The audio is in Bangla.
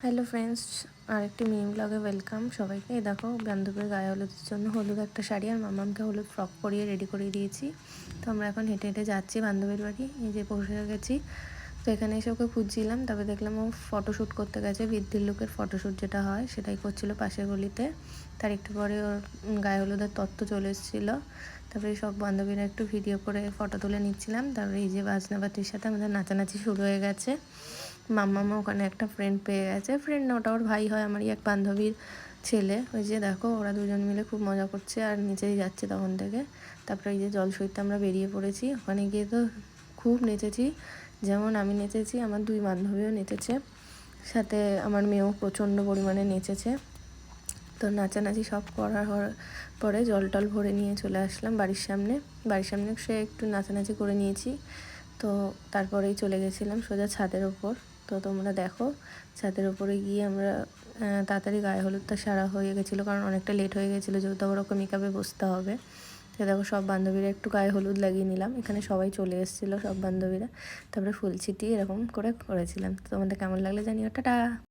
হ্যালো ফ্রেন্ডস, আরেকটি মিনি ব্লগে ওয়েলকাম সবাইকে। এই দেখো, বান্ধবীর গায়ে হলুদের জন্য হলুদ একটা শাড়ি আর মামামকে হলুদ ফ্রক পরিয়ে রেডি করিয়ে দিয়েছি। তো আমরা এখন হেঁটে হেঁটে যাচ্ছি বান্ধবীর বাড়ি। এই যে পৌঁছে গেছি। তো এখানে এসে ওকে খুঁজছিলাম, তবে দেখলাম ও ফটোশ্যুট করতে গেছে। বৃদ্ধির লোকের ফটোশ্যুট যেটা হয় সেটাই করছিল পাশের গলিতে। তার একটু পরে ওর গায়ে হলুদের তত্ত্ব চলে এসেছিলো। তারপরে সব বান্ধবীরা একটু ভিডিও করে ফটো তুলে নিচ্ছিলাম। তারপরে এই যে বাজনাবাতির সাথে আমাদের নাচানাচি শুরু হয়ে গেছে। মাম্মামা ওখানে একটা ফ্রেন্ড পেয়ে গেছে। ফ্রেন্ড না, ওটা ওর ভাই হয়, আমারই এক বান্ধবীর ছেলে। ওই যে দেখো, ওরা দুজন মিলে খুব মজা করছে আর নিচেই যাচ্ছে তখন থেকে। তারপরে এই যে জল সইতে আমরা বেরিয়ে পড়েছি। ওখানে গিয়ে তো খুব নেচেছি। যেমন আমি নেচেছি, আমার দুই বান্ধবীও নেচেছে, সাথে আমার মেয়েও প্রচণ্ড পরিমাণে নেচেছে। তো নাচানাচি সব করার পরে জল টল ভরে নিয়ে চলে আসলাম বাড়ির সামনে। সে একটু নাচানাচি করে নিয়েছি। তো তারপরেই চলে গেছিলাম সোজা ছাদের ওপর। তো তোমরা দেখো, ছাদের ওপরে গিয়ে আমরা তাড়াতাড়ি গায়ে হলুদটা সারা হয়ে গেছিলো, কারণ অনেকটা লেট হয়ে গেছিলো, যেহেতু আবার ওকে মেকআপে বসতে হবে। তো দেখো, সব বান্ধবীরা একটু গায়ে হলুদ লাগিয়ে নিলাম। এখানে সবাই চলে এসেছিলো, সব বান্ধবীরা। তারপরে ফুল ছিটিয়ে এরকম করে করেছিলাম। তো তোমাদের কেমন লাগলো জানিও। টাটা।